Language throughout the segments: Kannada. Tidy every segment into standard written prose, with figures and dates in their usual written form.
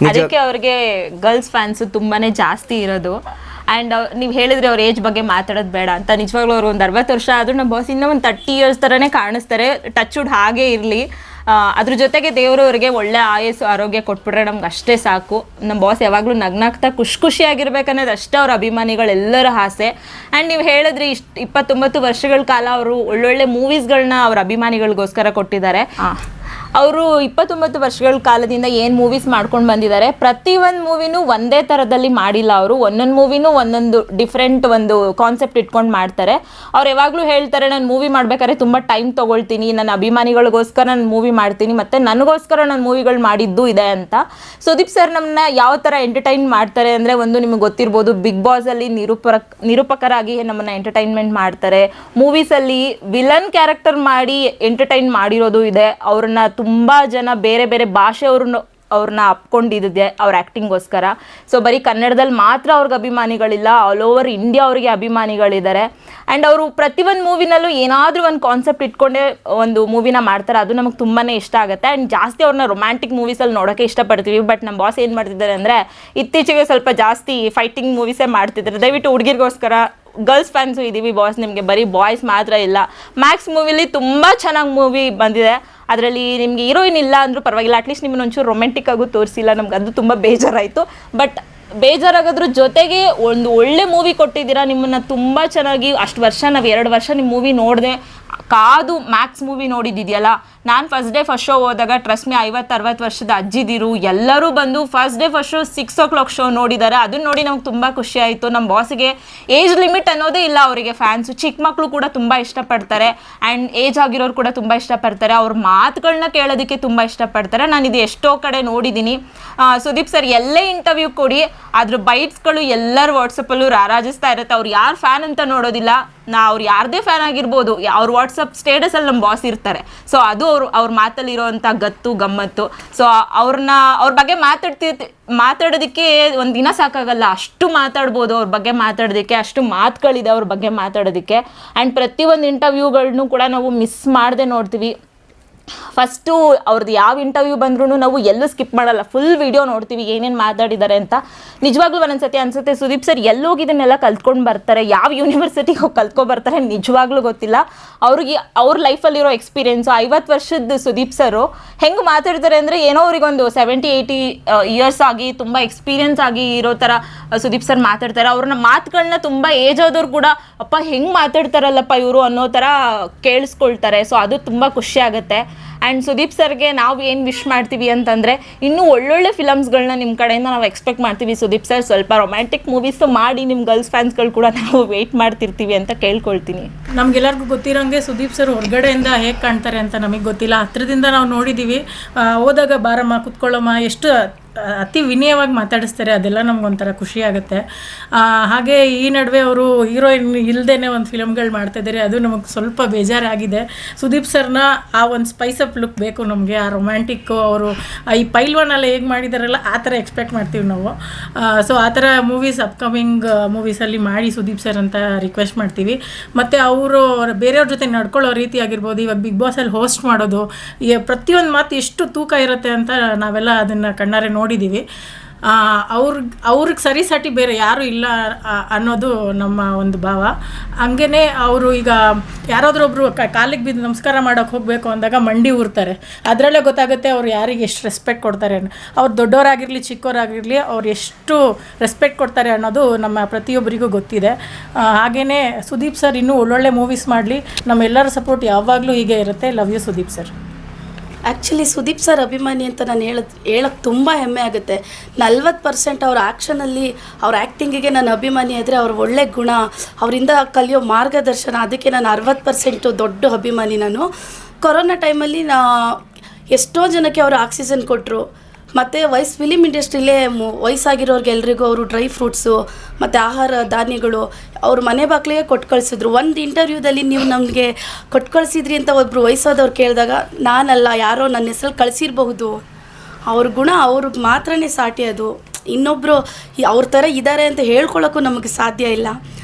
ಅದಕ್ಕೆ ಅವ್ರಿಗೆ ಗರ್ಲ್ಸ್ ಫ್ಯಾನ್ಸ್ ತುಂಬಾನೇ ಜಾಸ್ತಿ ಇರೋದು. ಆ್ಯಂಡ್ ನೀವು ಹೇಳಿದ್ರೆ ಅವ್ರ ಏಜ್ ಬಗ್ಗೆ ಮಾತಾಡೋದು ಬೇಡ ಅಂತ, ನಿಜವಾಗ್ಲೂ ಅವ್ರು ಒಂದು 60 ವರ್ಷ ಆದರೂ ನಮ್ಮ ಬಾಸ್ ಇನ್ನೂ ಒಂದು 30 years ಥರನೇ ಕಾಣಿಸ್ತಾರೆ. ಟಚ್ ವುಡ್ ಹಾಗೇ ಇರಲಿ. ಅದ್ರ ಜೊತೆಗೆ ದೇವರು ಅವ್ರಿಗೆ ಒಳ್ಳೆ ಆಯಸ್ಸು ಆರೋಗ್ಯ ಕೊಟ್ಬಿಟ್ರೆ ನಮ್ಗೆ ಅಷ್ಟೇ ಸಾಕು. ನಮ್ಮ ಬಾಸ್ ಯಾವಾಗಲೂ ನಗ್ನಾಗ್ತಾ ಖುಷಿಯಾಗಿರ್ಬೇಕನ್ನೋದು ಅಷ್ಟೇ ಅವ್ರ ಅಭಿಮಾನಿಗಳೆಲ್ಲರ ಆಸೆ. ಆ್ಯಂಡ್ ನೀವು ಹೇಳಿದ್ರಿ 29 ವರ್ಷಗಳ ಕಾಲ ಅವರು ಒಳ್ಳೊಳ್ಳೆ ಮೂವೀಸ್ಗಳನ್ನ ಅವ್ರ ಅಭಿಮಾನಿಗಳಿಗೋಸ್ಕರ ಕೊಟ್ಟಿದ್ದಾರೆ. ಅವರು 29 ವರ್ಷಗಳ ಕಾಲದಿಂದ ಏನು ಮೂವೀಸ್ ಮಾಡ್ಕೊಂಡು ಬಂದಿದ್ದಾರೆ, ಪ್ರತಿಯೊಂದು ಮೂವಿನೂ ಒಂದೇ ಥರದಲ್ಲಿ ಮಾಡಿಲ್ಲ. ಅವರು ಒಂದೊಂದು ಮೂವಿನೂ ಒಂದೊಂದು ಡಿಫ್ರೆಂಟ್ ಒಂದು ಕಾನ್ಸೆಪ್ಟ್ ಇಟ್ಕೊಂಡು ಮಾಡ್ತಾರೆ. ಅವ್ರು ಯಾವಾಗಲೂ ಹೇಳ್ತಾರೆ, ನಾನು ಮೂವಿ ಮಾಡ್ಬೇಕಾದ್ರೆ ತುಂಬ ಟೈಮ್ ತೊಗೊಳ್ತೀನಿ, ನನ್ನ ಅಭಿಮಾನಿಗಳಿಗೋಸ್ಕರ ನಾನು ಮೂವಿ ಮಾಡ್ತೀನಿ, ಮತ್ತು ನನಗೋಸ್ಕರ ನಾನು ಮೂವಿಗಳು ಮಾಡಿದ್ದು ಇದೆ ಅಂತ. ಸುದೀಪ್ ಸರ್ ನಮ್ಮನ್ನ ಯಾವ ಥರ ಎಂಟರ್ಟೈನ್ ಮಾಡ್ತಾರೆ ಅಂದರೆ, ಒಂದು ನಿಮಗೆ ಗೊತ್ತಿರ್ಬೋದು, ಬಿಗ್ ಬಾಸಲ್ಲಿ ನಿರೂಪಕರಾಗಿ ನಮ್ಮನ್ನು ಎಂಟರ್ಟೈನ್ಮೆಂಟ್ ಮಾಡ್ತಾರೆ. ಮೂವೀಸಲ್ಲಿ ವಿಲನ್ ಕ್ಯಾರೆಕ್ಟರ್ ಮಾಡಿ ಎಂಟರ್ಟೈನ್ ಮಾಡಿರೋದು ಇದೆ. ಅವ್ರನ್ನ ತುಂಬ ಜನ ಬೇರೆ ಬೇರೆ ಅವ್ರನ್ನ ಅಪ್ಕೊಂಡಿದ್ದೆ ಅವ್ರ ಆ್ಯಕ್ಟಿಂಗೋಸ್ಕರ. ಸೊ ಬರೀ ಕನ್ನಡದಲ್ಲಿ ಮಾತ್ರ ಅವ್ರಿಗೆ ಅಭಿಮಾನಿಗಳಿಲ್ಲ, ಆಲ್ ಓವರ್ ಇಂಡಿಯಾ ಅವರಿಗೆ ಅಭಿಮಾನಿಗಳಿದ್ದಾರೆ. ಆ್ಯಂಡ್ ಅವರು ಪ್ರತಿಯೊಂದು ಮೂವಿನಲ್ಲೂ ಏನಾದರೂ ಒಂದು ಕಾನ್ಸೆಪ್ಟ್ ಇಟ್ಕೊಂಡೇ ಒಂದು ಮೂವಿನ ಮಾಡ್ತಾರೆ. ಅದು ನಮಗೆ ತುಂಬಾ ಇಷ್ಟ ಆಗುತ್ತೆ. ಆ್ಯಂಡ್ ಜಾಸ್ತಿ ಅವ್ರನ್ನ ರೊಮ್ಯಾಂಟಿಕ್ ಮೂವೀಸಲ್ಲಿ ನೋಡೋಕ್ಕೆ ಇಷ್ಟಪಡ್ತೀವಿ. ಬಟ್ ನಮ್ಮ ಬಾಸ್ ಏನು ಮಾಡ್ತಿದ್ದಾರೆ ಅಂದರೆ, ಇತ್ತೀಚೆಗೆ ಸ್ವಲ್ಪ ಜಾಸ್ತಿ ಫೈಟಿಂಗ್ ಮೂವೀಸೇ ಮಾಡ್ತಿದ್ದಾರೆ. ದಯವಿಟ್ಟು ಹುಡುಗಿರಿಗೋಸ್ಕರ ಗರ್ಲ್ಸ್ ಫ್ಯಾನ್ಸು ಇದ್ದೀವಿ ಬಾಸ್, ನಿಮಗೆ ಬರೀ ಬಾಯ್ಸ್ ಮಾತ್ರ ಇಲ್ಲ. ಮ್ಯಾಕ್ಸ್ ಮೂವಿಲಿ ತುಂಬ ಚೆನ್ನಾಗಿ ಮೂವಿ ಬಂದಿದೆ. ಅದರಲ್ಲಿ ನಿಮಗೆ ಹೀರೋಯಿನ್ ಇಲ್ಲ ಅಂದರೂ ಪರವಾಗಿಲ್ಲ, ಅಟ್ಲೀಸ್ಟ್ ನಿಮ್ಮನ್ನು ಒಂಚೂರು ರೊಮ್ಯಾಂಟಿಕ್ ಆಗು ತೋರಿಸಿಲ್ಲ, ನಮ್ಗೆ ಅದು ತುಂಬ ಬೇಜಾರಾಯಿತು. ಬಟ್ ಬೇಜಾರಾಗೋದ್ರ ಜೊತೆಗೆ ಒಂದು ಒಳ್ಳೆ ಮೂವಿ ಕೊಟ್ಟಿದ್ದೀರಾ. ನಿಮ್ಮನ್ನು ತುಂಬ ಚೆನ್ನಾಗಿ ಅಷ್ಟು ವರ್ಷ ನಾವು 2 ವರ್ಷ ನಿಮ್ಮ ಮೂವಿ ನೋಡಿದೆ ಕಾದು ಮ್ಯಾಕ್ಸ್ ಮೂವಿ ನೋಡಿದ್ದಿದೆಯಲ್ಲ. ನಾನು ಫಸ್ಟ್ ಡೇ ಫಸ್ಟ್ ಶೋ ಹೋದಾಗ ಟ್ರಸ್ಟ್ ಮಿ 50-60 ವರ್ಷದ ಅಜ್ಜಿದಿರು ಎಲ್ಲರೂ ಬಂದು first day first show 6 o'clock show ನೋಡಿದ್ದಾರೆ. ಅದನ್ನ ನೋಡಿ ನಮ್ಗೆ ತುಂಬ ಖುಷಿ ಆಯಿತು. ನಮ್ಮ ಬಾಸಿಗೆ ಏಜ್ ಲಿಮಿಟ್ ಅನ್ನೋದೇ ಇಲ್ಲ. ಅವರಿಗೆ ಫ್ಯಾನ್ಸು ಚಿಕ್ಕ ಮಕ್ಕಳು ಕೂಡ ತುಂಬ ಇಷ್ಟಪಡ್ತಾರೆ. ಆ್ಯಂಡ್ ಏಜ್ ಆಗಿರೋರು ಕೂಡ ತುಂಬ ಇಷ್ಟಪಡ್ತಾರೆ. ಅವ್ರ ಮಾತುಗಳನ್ನ ಕೇಳೋದಕ್ಕೆ ತುಂಬ ಇಷ್ಟಪಡ್ತಾರೆ. ನಾನು ಇದು ಎಷ್ಟೋ ಕಡೆ ನೋಡಿದ್ದೀನಿ. ಸುದೀಪ್ ಸರ್ ಎಲ್ಲೇ ಇಂಟರ್ವ್ಯೂ ಕೊಡಿ, ಅದ್ರ ಬೈಟ್ಸ್ಗಳು ಎಲ್ಲರ ವಾಟ್ಸಪ್ಪಲ್ಲೂ ರಾರಾಜಿಸ್ತಾ ಇರುತ್ತೆ. ಅವ್ರು ಯಾರು ಫ್ಯಾನ್ ಅಂತ ನೋಡೋದಿಲ್ಲ. ಅವ್ರು ಯಾರದೇ ಫ್ಯಾನ್ ಆಗಿರ್ಬೋದು, ಅವ್ರ ವಾಟ್ಸಪ್ ಸ್ಟೇಟಸಲ್ಲಿ ನಮ್ಮ ಬಾಸ್ ಇರ್ತಾರೆ. ಸೊ ಅದು ಅವ್ರ ಮಾತಲ್ಲಿರೋವಂಥ ಗತ್ತು ಗಮ್ಮತ್ತು. ಸೊ ಅವ್ರ ಬಗ್ಗೆ ಮಾತಾಡೋದಕ್ಕೆ ಒಂದು ದಿನ ಸಾಕಾಗಲ್ಲ, ಅಷ್ಟು ಮಾತಾಡ್ಬೋದು ಅವ್ರ ಬಗ್ಗೆ ಮಾತಾಡೋದಕ್ಕೆ, ಅಷ್ಟು ಮಾತುಗಳಿದೆ ಅವ್ರ ಬಗ್ಗೆ ಮಾತಾಡೋದಕ್ಕೆ. ಆ್ಯಂಡ್ ಪ್ರತಿಯೊಂದು ಇಂಟರ್ವ್ಯೂಗಳನ್ನೂ ಕೂಡ ನಾವು ಮಿಸ್ ಮಾಡದೆ ನೋಡ್ತೀವಿ. ಫಸ್ಟು ಅವ್ರದ್ದು ಯಾವ ಇಂಟರ್ವ್ಯೂ ಬಂದ್ರೂ ನಾವು ಎಲ್ಲೂ ಸ್ಕಿಪ್ ಮಾಡಲ್ಲ, ಫುಲ್ ವಿಡಿಯೋ ನೋಡ್ತೀವಿ ಏನೇನು ಮಾತಾಡಿದ್ದಾರೆ ಅಂತ. ನಿಜವಾಗ್ಲೂ ಒಂದೊಂದ್ಸತಿ ಅನ್ಸುತ್ತೆ ಸುದೀಪ್ ಸರ್ ಎಲ್ಲೋಗಿದ್ದನ್ನೆಲ್ಲ ಕಲ್ತ್ಕೊಂಡು ಬರ್ತಾರೆ, ಯಾವ ಯೂನಿವರ್ಸಿಟಿಗೆ ಹೋಗಿ ಕಲ್ತ್ಕೊಬರ್ತಾರೆ ನಿಜವಾಗ್ಲೂ ಗೊತ್ತಿಲ್ಲ. ಅವ್ರ ಲೈಫಲ್ಲಿರೋ ಎಕ್ಸ್ಪೀರಿಯೆನ್ಸು 50 ವರ್ಷದ ಸುದೀಪ್ ಸರು ಹೆಂಗೆ ಮಾತಾಡ್ತಾರೆ ಅಂದರೆ, ಏನೋ ಅವ್ರಿಗೊಂದು 70-80 ಇಯರ್ಸ್ ಆಗಿ ತುಂಬ ಎಕ್ಸ್ಪೀರಿಯೆನ್ಸ್ ಆಗಿ ಇರೋ ಥರ ಸುದೀಪ್ ಸರ್ ಮಾತಾಡ್ತಾರೆ. ಅವ್ರನ್ನ ಮಾತುಗಳನ್ನ ತುಂಬ ಏಜ್ ಆದವ್ರು ಕೂಡ ಅಪ್ಪ ಹೆಂಗೆ ಮಾತಾಡ್ತಾರಲ್ಲಪ್ಪ ಇವರು ಅನ್ನೋ ಥರ ಕೇಳಿಸ್ಕೊಳ್ತಾರೆ. ಸೊ ಅದು ತುಂಬ ಖುಷಿ ಆಗುತ್ತೆ. ಆ್ಯಂಡ್ ಸುದೀಪ್ ಸರ್ಗೆ ನಾವು ಏನು ವಿಶ್ ಮಾಡ್ತೀವಿ ಅಂತಂದರೆ, ಇನ್ನೂ ಒಳ್ಳೊಳ್ಳೆ ಫಿಲಮ್ಸ್ಗಳನ್ನ ನಿಮ್ಮ ಕಡೆಯಿಂದ ನಾವು ಎಕ್ಸ್ಪೆಕ್ಟ್ ಮಾಡ್ತೀವಿ. ಸುದೀಪ್ ಸರ್ ಸ್ವಲ್ಪ ರೊಮ್ಯಾಂಟಿಕ್ ಮೂವೀಸು ಮಾಡಿ ನಿಮ್ಮ ಗರ್ಲ್ಸ್ ಫ್ಯಾನ್ಸ್ಗಳು ಕೂಡ ನಾವು ವೆಯ್ಟ್ ಮಾಡ್ತಿರ್ತೀವಿ ಅಂತ ಕೇಳ್ಕೊಳ್ತೀನಿ. ನಮಗೆಲ್ಲರಿಗೂ ಗೊತ್ತಿರೋಂಗೆ ಸುದೀಪ್ ಸರ್ ಹೊರಗಡೆಯಿಂದ ಹೇಗೆ ಕಾಣ್ತಾರೆ ಅಂತ ನಮಗೆ ಗೊತ್ತಿಲ್ಲ, ಹತ್ರದಿಂದ ನಾವು ನೋಡಿದ್ದೀವಿ. ಹೋದಾಗ ಬಾರಮ್ಮ ಕುತ್ಕೊಳ್ಳೋಮ್ಮ ಎಷ್ಟು ಅತಿ ವಿನಯವಾಗಿ ಮಾತಾಡಿಸ್ತಾರೆ, ಅದೆಲ್ಲ ನಮಗೊಂಥರ ಖುಷಿ ಆಗುತ್ತೆ. ಹಾಗೆ ಈ ನಡುವೆ ಅವರು ಹೀರೋಯಿನ್ ಇಲ್ಲದೇ ಒಂದು ಫಿಲಮ್ಗಳು ಮಾಡ್ತಾಯಿದ್ದಾರೆ, ಅದು ನಮಗೆ ಸ್ವಲ್ಪ ಬೇಜಾರಾಗಿದೆ. ಸುದೀಪ್ ಸರ್ನ ಆ ಒಂದು ಸ್ಪೈಸ್ ಅಪ್ ಲುಕ್ ಬೇಕು ನಮಗೆ, ಆ ರೊಮ್ಯಾಂಟಿಕ್ಕು ಅವರು ಈ ಪೈಲ್ವಾನೆಲ್ಲ ಹೇಗೆ ಮಾಡಿದಾರಲ್ಲ ಆ ಥರ ಎಕ್ಸ್ಪೆಕ್ಟ್ ಮಾಡ್ತೀವಿ ನಾವು. ಸೊ ಆ ಥರ ಮೂವೀಸ್ ಅಪ್ಕಮಿಂಗ್ ಮೂವೀಸಲ್ಲಿ ಮಾಡಿ ಸುದೀಪ್ ಸರ್ ಅಂತ ರಿಕ್ವೆಸ್ಟ್ ಮಾಡ್ತೀವಿ. ಮತ್ತು ಅವರು ಬೇರೆಯವ್ರ ಜೊತೆ ನಡ್ಕೊಳ್ಳೋ ರೀತಿ ಆಗಿರ್ಬೋದು, ಇವಾಗ ಬಿಗ್ ಬಾಸಲ್ಲಿ ಹೋಸ್ಟ್ ಮಾಡೋದು, ಪ್ರತಿಯೊಂದು ಮಾತು ಎಷ್ಟು ತೂಕ ಇರುತ್ತೆ ಅಂತ ನಾವೆಲ್ಲ ಅದನ್ನು ಕಣ್ಣಾರೆ ನೋಡಿದ್ದೀವಿ. ಅವ್ರಿಗೆ ಸರಿಸಾಟಿ ಬೇರೆ ಯಾರೂ ಇಲ್ಲ ಅನ್ನೋದು ನಮ್ಮ ಒಂದು ಭಾವ. ಹಂಗೇ ಅವರು ಈಗ ಯಾರಾದ್ರೊಬ್ಬರು ಕಾಲಿಗೆ ಬಿದ್ದು ನಮಸ್ಕಾರ ಮಾಡೋಕ್ಕೆ ಹೋಗಬೇಕು ಅಂದಾಗ ಮಂಡಿ ಊರ್ತಾರೆ, ಅದರಲ್ಲೇ ಗೊತ್ತಾಗುತ್ತೆ ಅವ್ರು ಯಾರಿಗೆ ಎಷ್ಟು ರೆಸ್ಪೆಕ್ಟ್ ಕೊಡ್ತಾರೆ. ಅವ್ರು ದೊಡ್ಡವರಾಗಿರಲಿ ಚಿಕ್ಕವರಾಗಿರಲಿ ಅವ್ರು ಎಷ್ಟು ರೆಸ್ಪೆಕ್ಟ್ ಕೊಡ್ತಾರೆ ಅನ್ನೋದು ನಮ್ಮ ಪ್ರತಿಯೊಬ್ಬರಿಗೂ ಗೊತ್ತಿದೆ. ಹಾಗೆಯೇ ಸುದೀಪ್ ಸರ್ ಇನ್ನೂ ಒಳ್ಳೊಳ್ಳೆ ಮೂವೀಸ್ ಮಾಡಲಿ, ನಮ್ಮೆಲ್ಲರ ಸಪೋರ್ಟ್ ಯಾವಾಗಲೂ ಹೀಗೆ ಇರುತ್ತೆ. Love you Sudeep sir. Actually Sudeep sir ಅಭಿಮಾನಿ ಅಂತ ನಾನು ಹೇಳೋಕ್ಕೆ ತುಂಬ ಹೆಮ್ಮೆ ಆಗುತ್ತೆ. 40% ಅವ್ರ ಆ್ಯಕ್ಷನಲ್ಲಿ ಅವ್ರ ಆ್ಯಕ್ಟಿಂಗಿಗೆ ನಾನು ಅಭಿಮಾನಿ ಆದರೆ ಅವ್ರ ಒಳ್ಳೆ ಗುಣ, ಅವರಿಂದ ಕಲಿಯೋ ಮಾರ್ಗದರ್ಶನ, ಅದಕ್ಕೆ ನಾನು 60% ದೊಡ್ಡ ಅಭಿಮಾನಿ. ನಾನು ಕೊರೋನಾ ಟೈಮಲ್ಲಿ ಎಷ್ಟೋ ಜನಕ್ಕೆ ಅವರು ಆಕ್ಸಿಜನ್ ಕೊಟ್ಟರು. ಮತ್ತು ಫಿಲಿಮ್ ಇಂಡಸ್ಟ್ರಿಲೇ ವಯಸ್ಸಾಗಿರೋರಿಗೆ ಎಲ್ರಿಗೂ ಅವರು ಡ್ರೈ ಫ್ರೂಟ್ಸು ಮತ್ತು ಆಹಾರ ಧಾನ್ಯಗಳು ಅವ್ರ ಮನೆ ಬಾಗಿಲಿಗೆ ಕೊಟ್ಟು ಕಳಿಸಿದ್ರು. ಒಂದು ಇಂಟರ್ವ್ಯೂದಲ್ಲಿ ನೀವು ನಮಗೆ ಕೊಟ್ಟು ಕಳಿಸಿದ್ರಿ ಅಂತ ಒಬ್ಬರು ವಯಸ್ಸಾದವ್ರು ಕೇಳಿದಾಗ, ನಾನಲ್ಲ ಯಾರೋ ನನ್ನ ಹೆಸರಲ್ಲಿ ಕಳಿಸಿರಬಹುದು, ಅವ್ರ ಗುಣ ಅವ್ರಿಗೆ ಮಾತ್ರನೇ ಸಾಟಿ. ಅದು ಇನ್ನೊಬ್ಬರು ಅವ್ರ ಥರ ಇದ್ದಾರೆ ಅಂತ ಹೇಳ್ಕೊಳ್ಳೋಕ್ಕೂ ನಮಗೆ ಸಾಧ್ಯ ಇಲ್ಲ.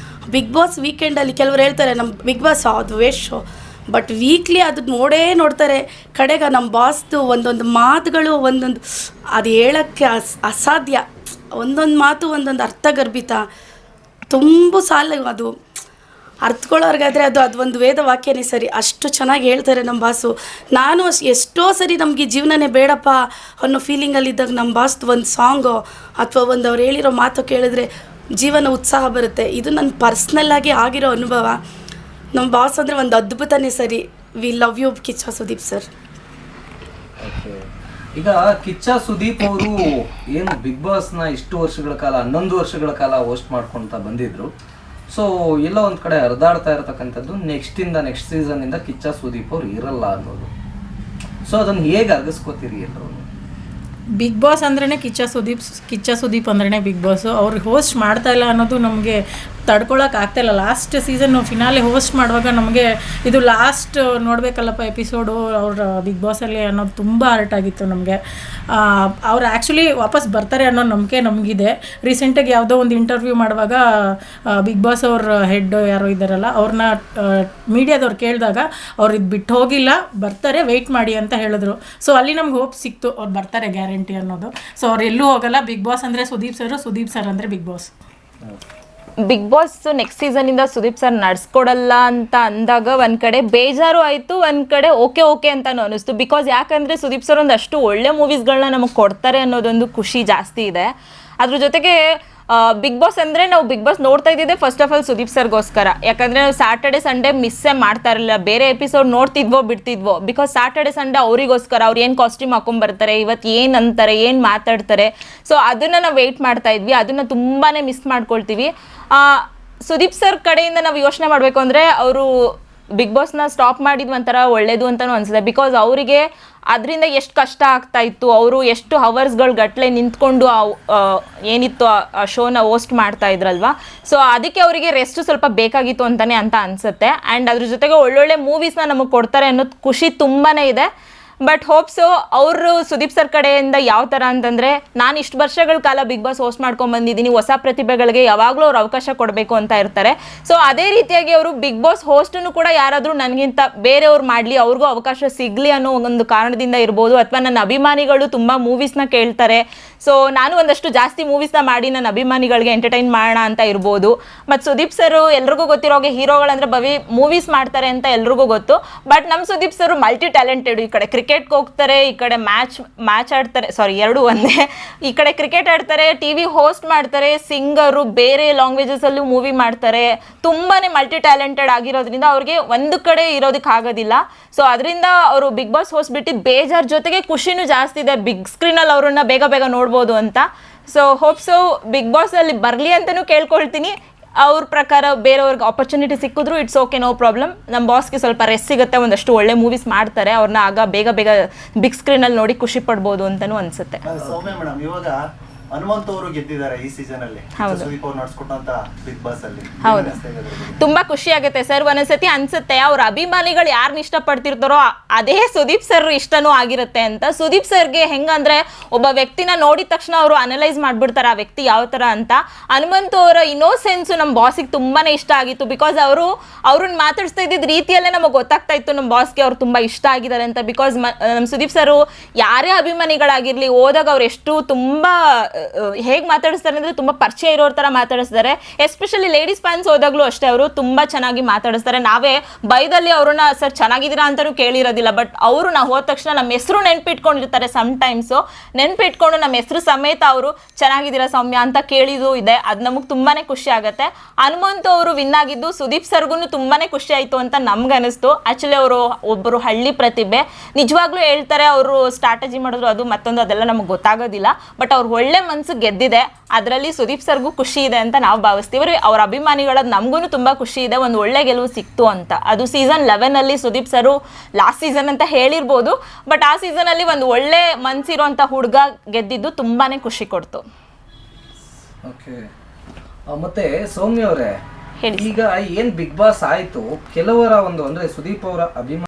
ಬಿಗ್ ಬಾಸ್ ವೀಕೆಂಡಲ್ಲಿ ಕೆಲವರು ಹೇಳ್ತಾರೆ ನಮ್ಮ ಬಿಗ್ ಬಾಸ್ ಅದು ವೇಸ್ಟ್ ಶೋ. ಬಟ್ ವೀಕ್ಲಿ ಅದು ನೋಡ್ತಾರೆ. ಕಡೆಗೆ ನಮ್ಮ ಬಾಸ್ದು ಒಂದೊಂದು ಮಾತುಗಳು ಒಂದೊಂದು ಅದು ಹೇಳೋಕ್ಕೆ ಅಸಾಧ್ಯ. ಒಂದೊಂದು ಮಾತು ಒಂದೊಂದು ಅರ್ಥಗರ್ಭಿತ, ತುಂಬ ಸಾಲ ಅದು ಅರ್ಥಕೊಳ್ಳೋರ್ಗಾದರೆ ಅದು ಒಂದು ವೇದ ವಾಕ್ಯನೇ ಸರಿ, ಅಷ್ಟು ಚೆನ್ನಾಗಿ ಹೇಳ್ತಾರೆ ನಮ್ಮ ಬಾಸು. ನಾನು ಎಷ್ಟೋ ಸರಿ ನಮಗೆ ಜೀವನನೇ ಬೇಡಪ್ಪ ಅನ್ನೋ ಫೀಲಿಂಗಲ್ಲಿದ್ದಾಗ ನಮ್ಮ ಬಾಸ್ದು ಒಂದು ಸಾಂಗು ಅಥವಾ ಒಂದು ಅವ್ರು ಹೇಳಿರೋ ಮಾತು ಕೇಳಿದ್ರೆ ಜೀವನ ಉತ್ಸಾಹ ಬರುತ್ತೆ. ಇದು ನನ್ನ ಪರ್ಸ್ನಲ್ಲಾಗಿ ಆಗಿರೋ ಅನುಭವ. ನಮ್ಮ ಬಾಸ್ ಅಂದರೆ ಒಂದು ಅದ್ಭುತನೇ ಸರಿ. We love you Kiccha Sudeep sir. Okay, ಈಗ ಕಿಚ್ಚ ಸುದೀಪ್ ಅವರು ಏನು ಬಿಗ್ ಬಾಸ್ನ ಇಷ್ಟು ವರ್ಷಗಳ ಕಾಲ 11 ವರ್ಷಗಳ ಕಾಲ ಹೋಸ್ಟ್ ಮಾಡ್ಕೊಳ್ತಾ ಬಂದಿದ್ರು. ಸೊ ಎಲ್ಲ ಒಂದು ಕಡೆ ಹರಿದಾಡ್ತಾ ಇರತಕ್ಕಂಥದ್ದು ನೆಕ್ಸ್ಟ್ ಸೀಸನ್ನಿಂದ ಕಿಚ್ಚ ಸುದೀಪ್ ಅವ್ರು ಇರಲ್ಲ ಅನ್ನೋದು. ಸೊ ಅದನ್ನು ಹೇಗೆ ಅರ್ಗಿಸ್ಕೋತೀರಿ ಎಲ್ಲರೂ? ಬಿಗ್ ಬಾಸ್ ಅಂದ್ರೇ ಕಿಚ್ಚ ಸುದೀಪ್ ಅಂದ್ರೇ ಬಿಗ್ ಬಾಸು. ಅವ್ರು ಹೋಸ್ಟ್ ಮಾಡ್ತಾ ಇಲ್ಲ ಅನ್ನೋದು ನಮಗೆ ತಡ್ಕೊಳಕ್ಕೆ ಆಗ್ತಾಯಿಲ್ಲ. ಲಾಸ್ಟ್ ಸೀಸನ್ನು ಫಿನಾಲೆ ಹೋಸ್ಟ್ ಮಾಡುವಾಗ ನಮಗೆ ಇದು ಲಾಸ್ಟ್ ನೋಡಬೇಕಲ್ಲಪ್ಪ ಎಪಿಸೋಡು ಅವ್ರ ಬಿಗ್ ಬಾಸಲ್ಲಿ ಅನ್ನೋದು ತುಂಬ ಹರ್ಟ್ ಆಗಿತ್ತು ನಮಗೆ. ಅವ್ರು ಆ್ಯಕ್ಚುಲಿ ವಾಪಸ್ ಬರ್ತಾರೆ ಅನ್ನೋ ನಂಬಿಕೆ ನಮಗಿದೆ. ರೀಸೆಂಟಾಗಿ ಯಾವುದೋ ಒಂದು ಇಂಟರ್ವ್ಯೂ ಮಾಡುವಾಗ ಬಿಗ್ ಬಾಸ್ ಅವ್ರ ಹೆಡ್ ಯಾರೋ ಇದ್ದಾರಲ್ಲ ಅವ್ರನ್ನ ಮೀಡಿಯಾದವ್ರು ಕೇಳಿದಾಗ ಅವ್ರು ಇದು ಬಿಟ್ಟು ಹೋಗಿಲ್ಲ, ಬರ್ತಾರೆ, ವೆಯ್ಟ್ ಮಾಡಿ ಅಂತ ಹೇಳಿದ್ರು. ಸೊ ಅಲ್ಲಿ ನಮ್ಗೆ ಹೋಪ್ ಸಿಕ್ತು, ಅವ್ರು ಬರ್ತಾರೆ ಗ್ಯಾರಂಟಿ ಅನ್ನೋದು. ಸೊ ಅವ್ರು ಎಲ್ಲೂ ಹೋಗಲ್ಲ. ಬಿಗ್ ಬಾಸ್ ಅಂದರೆ ಸುದೀಪ್ ಸರ್ ಅಂದರೆ big boss. Big boss next ಸೀಸನಿಂದ ಸುದೀಪ್ ಸರ್ ನಡ್ಸ್ಕೊಡಲ್ಲ ಅಂತ ಅಂದಾಗ ಒಂದು ಕಡೆ ಬೇಜಾರು ಆಯಿತು, ಒಂದು ಕಡೆ ಓಕೆ ಅಂತಾನು ಅನ್ನಿಸ್ತು. ಬಿಕಾಸ್ ಯಾಕಂದರೆ ಸುದೀಪ್ ಸರ್ ಒಂದಷ್ಟು ಒಳ್ಳೆ ಮೂವೀಸ್ಗಳನ್ನ ನಮಗೆ ಕೊಡ್ತಾರೆ ಅನ್ನೋದೊಂದು ಖುಷಿ ಜಾಸ್ತಿ ಇದೆ. ಅದ್ರ ಜೊತೆಗೆ ಬಿಗ್ ಬಾಸ್ ಅಂದರೆ ನಾವು ಬಿಗ್ ಬಾಸ್ ನೋಡ್ತಾ ಇದ್ದಿದ್ದೆ ಫಸ್ಟ್ ಆಫ್ ಆಲ್ ಸುದೀಪ್ ಸರ್ಗೋಸ್ಕರ. ಯಾಕಂದರೆ ನಾವು ಸ್ಯಾಟರ್ಡೆ ಸಂಡೇ ಮಿಸ್ಸೇ ಮಾಡ್ತಾ ಇರಲಿಲ್ಲ. ಬೇರೆ ಎಪಿಸೋಡ್ ನೋಡ್ತಿದ್ವೋ ಬಿಡ್ತಿದ್ವೋ, ಬಿಕಾಸ್ ಸ್ಯಾಟರ್ಡೆ ಸಂಡೇ ಅವರಿಗೋಸ್ಕರ ಅವ್ರು ಏನು ಕಾಸ್ಟ್ಯೂಮ್ ಹಾಕೊಂಡ್ಬರ್ತಾರೆ, ಇವತ್ತು ಏನು ಅಂತಾರೆ, ಏನು ಮಾತಾಡ್ತಾರೆ, ಸೊ ಅದನ್ನು ನಾವು ವೆಯ್ಟ್ ಮಾಡ್ತಾ ಇದ್ವಿ. ಅದನ್ನು ತುಂಬಾ ಮಿಸ್ ಮಾಡ್ಕೊಳ್ತೀವಿ. ಸುದೀಪ್ ಸರ್ ಕಡೆಯಿಂದ ನಾವು ಯೋಚನೆ ಮಾಡಬೇಕು ಅಂದರೆ ಅವರು ಬಿಗ್ ಬಾಸ್ನ ಸ್ಟಾಪ್ ಮಾಡಿದ ಒಂಥರ ಒಳ್ಳೇದು ಅಂತಲೂ ಅನಿಸಿದೆ. ಬಿಕಾಸ್ ಅವರಿಗೆ ಅದರಿಂದ ಎಷ್ಟು ಕಷ್ಟ ಆಗ್ತಾ ಇತ್ತು, ಅವರು ಎಷ್ಟು ಹವರ್ಸ್ಗಳು ಗಟ್ಟಲೆ ನಿಂತ್ಕೊಂಡು ಏನಿತ್ತು ಆ ಶೋನ ಹೋಸ್ಟ್ ಮಾಡ್ತಾ ಇದ್ರಲ್ವ. ಸೊ ಅದಕ್ಕೆ ಅವರಿಗೆ ರೆಸ್ಟ್ ಸ್ವಲ್ಪ ಬೇಕಾಗಿತ್ತು ಅಂತಲೇ ಅಂತ ಅನಿಸುತ್ತೆ. ಆ್ಯಂಡ್ ಅದ್ರ ಜೊತೆಗೆ ಒಳ್ಳೊಳ್ಳೆ ಮೂವೀಸ್ನ ನಮಗೆ ಕೊಡ್ತಾರೆ ಅನ್ನೋದು ಖುಷಿ ತುಂಬಾ ಇದೆ. ಬಟ್ ಹೋಪ್ಸು ಅವರು ಸುದೀಪ್ ಸರ್ ಕಡೆಯಿಂದ ಯಾವ ಥರ ಅಂತಂದರೆ, ನಾನು ಇಷ್ಟು ವರ್ಷಗಳ ಕಾಲ ಬಿಗ್ ಬಾಸ್ ಹೋಸ್ಟ್ ಮಾಡ್ಕೊಂಡ್ಬಂದಿದ್ದೀನಿ, ಹೊಸ ಪ್ರತಿಭೆಗಳಿಗೆ ಯಾವಾಗಲೂ ಅವ್ರು ಅವಕಾಶ ಕೊಡಬೇಕು ಅಂತ ಇರ್ತಾರೆ. ಸೊ ಅದೇ ರೀತಿಯಾಗಿ ಅವರು ಬಿಗ್ ಬಾಸ್ ಹೋಸ್ಟನ್ನು ಕೂಡ ಯಾರಾದರೂ ನನಗಿಂತ ಬೇರೆಯವ್ರು ಮಾಡಲಿ, ಅವ್ರಿಗೂ ಅವಕಾಶ ಸಿಗಲಿ ಅನ್ನೋ ಒಂದು ಕಾರಣದಿಂದ ಇರ್ಬೋದು. ಅಥವಾ ನನ್ನ ಅಭಿಮಾನಿಗಳು ತುಂಬ ಮೂವೀಸ್ನ ಕೇಳ್ತಾರೆ, ಸೊ ನಾನು ಒಂದಷ್ಟು ಜಾಸ್ತಿ ಮೂವೀಸ್ನ ಮಾಡಿ ನನ್ನ ಅಭಿಮಾನಿಗಳಿಗೆ ಎಂಟರ್ಟೈನ್ ಮಾಡೋಣ ಅಂತ ಇರ್ಬೋದು. ಮತ್ತು ಸುದೀಪ್ ಸರ್ ಎಲ್ರಿಗೂ ಗೊತ್ತಿರೋಗೆ ಹೀರೋಗಳಂದ್ರೆ ಮೂವೀಸ್ ಮಾಡ್ತಾರೆ ಅಂತ ಎಲ್ರಿಗೂ ಗೊತ್ತು. ಬಟ್ ನಮ್ಮ ಸುದೀಪ್ ಸರ್ ಮಲ್ಟಿ ಟ್ಯಾಲೆಂಟೆಡ್. ಈ ಕಡೆ ಕ್ರಿಕೆಟ್ಗೆ ಹೋಗ್ತಾರೆ, ಈ ಕಡೆ ಮ್ಯಾಚ್ ಆಡ್ತಾರೆ, ಎರಡೂ ಒಂದೇ. ಈ ಕಡೆ ಕ್ರಿಕೆಟ್ ಆಡ್ತಾರೆ, TV ಹೋಸ್ಟ್ ಮಾಡ್ತಾರೆ, ಸಿಂಗರು, ಬೇರೆ ಲ್ಯಾಂಗ್ವೇಜಸಲ್ಲೂ ಮೂವಿ ಮಾಡ್ತಾರೆ. ತುಂಬಾ ಮಲ್ಟಿ ಟ್ಯಾಲೆಂಟೆಡ್ ಆಗಿರೋದ್ರಿಂದ ಅವ್ರಿಗೆ ಒಂದು ಕಡೆ ಇರೋದಕ್ಕೆ ಆಗೋದಿಲ್ಲ. ಸೊ ಅದರಿಂದ ಅವರು ಬಿಗ್ ಬಾಸ್ ಹೋಸ್ಟ್ ಬಿಟ್ಟಿದ್ದು ಬೇಜಾರ್ ಜೊತೆಗೆ ಖುಷಿನೂ ಜಾಸ್ತಿ ಇದೆ. ಬಿಗ್ ಸ್ಕ್ರೀನಲ್ಲಿ ಅವ್ರನ್ನ ಬೇಗ ನೋಡ್ಬೋದು ಅಂತ. ಸೊ ಹೋಪ್ಸು ಬಿಗ್ ಬಾಸಲ್ಲಿ ಬರಲಿ ಅಂತಲೂ ಕೇಳ್ಕೊಳ್ತೀನಿ. ಅವ್ರ ಪ್ರಕಾರ ಬೇರೆಯವ್ರಿಗೆ ಆಪರ್ಚುನಿಟಿ ಸಿಕ್ಕಿದ್ರು ಇಟ್ಸ್ ಓಕೆ, ನೋ ಪ್ರಾಬ್ಲಮ್. ನಮ್ಮ ಬಾಸ್ಗೆ ಸ್ವಲ್ಪ ರೆಸ್ಟ್ ಸಿಗುತ್ತೆ, ಒಂದಷ್ಟು ಒಳ್ಳೆ ಮೂವೀಸ್ ಮಾಡ್ತಾರೆ, ಅವ್ರನ್ನ ಆಗ ಬೇಗ ಬಿಗ್ ಸ್ಕ್ರೀನಲ್ಲಿ ನೋಡಿ ಖುಷಿ ಪಡ್ಬೋದು ಅಂತಲೂ ಅನಿಸುತ್ತೆ. ಸೌಮ್ಯ ಮೇಡಮ್, ಇವಾಗ ಹನುಮಂತ್ ಅವರು ಗೆದ್ದಿದ್ದಾರೆ ಈ ಸೀಸನ್ ಅಲ್ಲಿ, ಸುದೀಪ್ ಅವರು ನಡ್ಸ್ಕೊಟ್ಟಂತ ಬಿಗ್ ಬಾಸ್ ಅಲ್ಲಿ. ಹೌದು, ತುಂಬಾ ಖುಷಿ ಆಗುತ್ತೆ ಸರ್. ಒಂದೊಂದ್ಸತಿ ಅನ್ಸುತ್ತೆ ಅವ್ರ ಅಭಿಮಾನಿಗಳು ಯಾರನ್ನ ಇಷ್ಟಪಡ್ತಿರ್ತಾರೋ ಅದೇ ಸುದೀಪ್ ಸರ್ ಇಷ್ಟನೂ ಆಗಿರುತ್ತೆ ಅಂತ. ಸುದೀಪ್ ಸರ್ಗೆ ಹೆಂಗಂದ್ರೆ ಒಬ್ಬ ವ್ಯಕ್ತಿನ ನೋಡಿದ ತಕ್ಷಣ ಅವರು ಅನಲೈಸ್ ಮಾಡ್ಬಿಡ್ತಾರೆ ಆ ವ್ಯಕ್ತಿ ಯಾವ ತರ ಅಂತ. ಹನುಮಂತ್ ಅವರ ಇನ್ನೋಸೆನ್ಸ್ ನಮ್ಮ ಬಾಸಿಗೆ ತುಂಬಾನೇ ಇಷ್ಟ ಆಗಿತ್ತು. ಬಿಕಾಸ್ ಅವ್ರನ್ನ ಮಾತಾಡಿಸ್ತಾ ಇದ್ದಿದ್ದ ರೀತಿಯಲ್ಲೇ ನಮಗೆ ಗೊತ್ತಾಗ್ತಾ ಇತ್ತು ನಮ್ಮ ಬಾಸ್ಗೆ ಅವ್ರು ತುಂಬಾ ಇಷ್ಟ ಆಗಿದ್ದಾರೆ ಅಂತ. ಬಿಕಾಸ್ ನಮ್ಮ ಸುದೀಪ್ ಸರ್ ಯಾರೇ ಅಭಿಮಾನಿಗಳಾಗಿರ್ಲಿ ಹೋದಾಗ ಅವ್ರು ಎಷ್ಟು ತುಂಬಾ ಹೇಗೆ ಮಾತಾಡಿಸ್ತಾರೆ ಅಂದರೆ ತುಂಬ ಪರಿಚಯ ಇರೋರ ಥರ ಮಾತಾಡಿಸ್ತಾರೆ. ಎಸ್ಪೆಷಲಿ ಲೇಡೀಸ್ ಫ್ಯಾನ್ಸ್ ಹೋದಾಗಲೂ ಅಷ್ಟೇ ಅವರು ತುಂಬ ಚೆನ್ನಾಗಿ ಮಾತಾಡಿಸ್ತಾರೆ. ನಾವೇ ಬೈದಲ್ಲಿ ಅವ್ರನ್ನ ಸರ್ ಚೆನ್ನಾಗಿದ್ದೀರಾ ಅಂತಲೂ ಕೇಳಿರೋದಿಲ್ಲ, ಬಟ್ ಅವರು ನಾವು ಹೋದ ತಕ್ಷಣ ನಮ್ಮ ಹೆಸರು ನೆನ್ಪಿಟ್ಕೊಂಡಿರ್ತಾರೆ. ಸಮ್ಟೈಮ್ಸು ನೆನ್ಪಿಟ್ಕೊಂಡು ನಮ್ಮ ಹೆಸರು ಸಮೇತ ಅವರು ಚೆನ್ನಾಗಿದ್ದೀರಾ ಸೌಮ್ಯ ಅಂತ ಕೇಳಿದ್ದು ಇದೆ. ಅದು ನಮಗೆ ತುಂಬಾ ಖುಷಿ ಆಗುತ್ತೆ. ಹನುಮಂತ್ ಅವರು ವಿನ್ ಆಗಿದ್ದು ಸುದೀಪ್ ಸರ್ಗೂ ತುಂಬಾ ಖುಷಿ ಆಯಿತು ಅಂತ ನಮ್ಗೆ ಅನಿಸ್ತು. ಆ್ಯಕ್ಚುಲಿ ಅವರು ಒಬ್ಬರು ಹಳ್ಳಿ ಪ್ರತಿಭೆ, ನಿಜವಾಗ್ಲೂ ಹೇಳ್ತಾರೆ ಅವರು ಸ್ಟ್ರಾಟಜಿ ಮಾಡಿದ್ರು ಅದು ಮತ್ತೊಂದು ಅದೆಲ್ಲ ನಮಗೆ ಗೊತ್ತಾಗೋದಿಲ್ಲ. ಬಟ್ ಅವ್ರು ಒಳ್ಳೆ ಮನಸ್ಸು ಗೆದ್ದಿದೆ, ಅದರಲ್ಲಿ ಸುದೀಪ್ ಸರ್ಗೂ ಖುಷಿ ಇದೆ ಅಂತ ನಾವು ಭಾವಿಸ್ತೀವಿ. ಅವ್ರ ಅಭಿಮಾನಿಗಳದ್ದು ನಮಗೂ ತುಂಬ ಖುಷಿ ಇದೆ, ಒಂದು ಒಳ್ಳೆ ಗೆಲುವು ಸಿಕ್ತು ಅಂತ. ಅದು ಸೀಸನ್ 11 ಸುದೀಪ್ ಸರು ಲಾಸ್ಟ್ ಸೀಸನ್ ಅಂತ ಹೇಳಿರ್ಬೋದು, ಬಟ್ ಆ ಸೀಸನಲ್ಲಿ ಒಂದು ಒಳ್ಳೆ ಮನಸ್ಸಿರುವಂಥ ಹುಡುಗ ಗೆದ್ದಿದ್ದು ತುಂಬಾ ಖುಷಿ ಕೊಡ್ತು. ಓಕೆ, ಮತ್ತೆ ಸೌಮ್ಯ ಅವರೇ, ಈಗ ಏನ್ ಬಿಗ್ ಬಾಸ್ ಆಯ್ತು, ಕೆಲವರ ಒಂದು ಅಂದ್ರೆ ಸುದೀಪ್ ಅವರ ಅಭಿಮಾನ